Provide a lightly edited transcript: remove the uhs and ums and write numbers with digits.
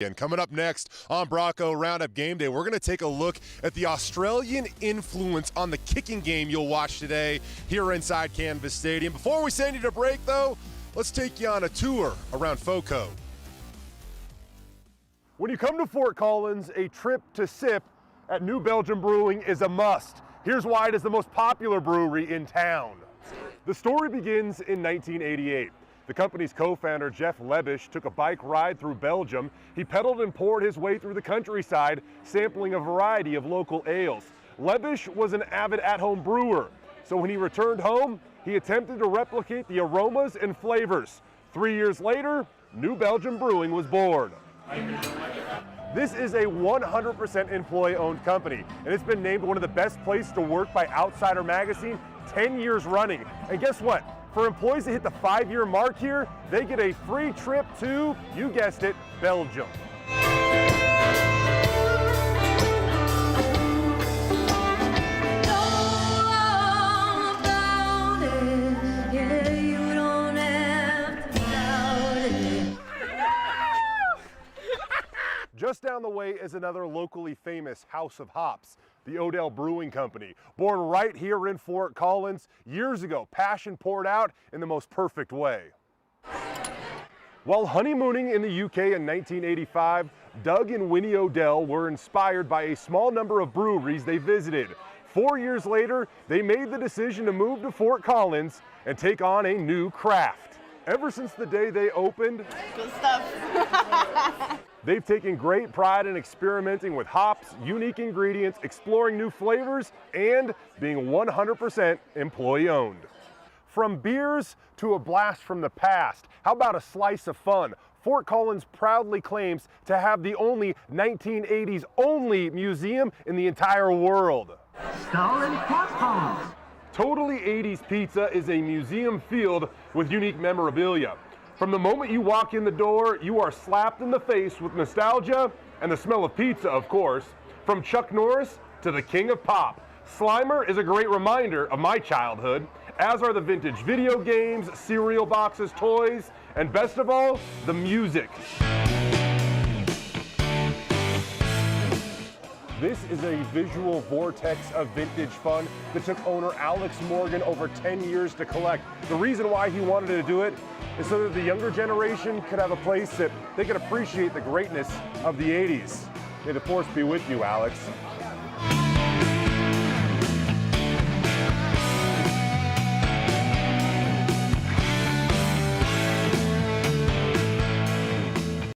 And coming up next on Bronco Roundup Game Day, we're going to take a look at the Australian influence on the kicking game you'll watch today here inside Canvas Stadium. Before we send you to break, though, let's take you on a tour around FOCO. When you come to Fort Collins, a trip to sip at New Belgium Brewing is a must. Here's why it is the most popular brewery in town. The story begins in 1988. The company's co-founder, Jeff Lebish, took a bike ride through Belgium. He pedaled and poured his way through the countryside, sampling a variety of local ales. Lebish was an avid at-home brewer, so when he returned home, he attempted to replicate the aromas and flavors. 3 years later, New Belgium Brewing was born. This is a 100% employee-owned company, and it's been named one of the best places to work by Outsider Magazine 10 years running. And guess what? For employees that hit the 5-year mark here, they get a free trip to, you guessed it, Belgium. Just down the way is another locally famous House of Hops, the Odell Brewing Company. Born right here in Fort Collins, years ago, passion poured out in the most perfect way. While honeymooning in the UK in 1985, Doug and Winnie Odell were inspired by a small number of breweries they visited. 4 years later, they made the decision to move to Fort Collins and take on a new craft. Ever since the day they opened, good stuff. They've taken great pride in experimenting with hops, unique ingredients, exploring new flavors, and being 100% employee-owned. From beers to a blast from the past, how about a slice of fun? Fort Collins proudly claims to have the only 1980s only museum in the entire world. Stolen Crossbones. Totally 80s Pizza is a museum filled with unique memorabilia. From the moment you walk in the door, you are slapped in the face with nostalgia and the smell of pizza, of course. From Chuck Norris to the King of Pop, Slimer is a great reminder of my childhood, as are the vintage video games, cereal boxes, toys, and best of all, the music. This is a visual vortex of vintage fun that took owner Alex Morgan over 10 years to collect. The reason why he wanted to do it is so that the younger generation could have a place that they could appreciate the greatness of the 80s. May the force be with you, Alex.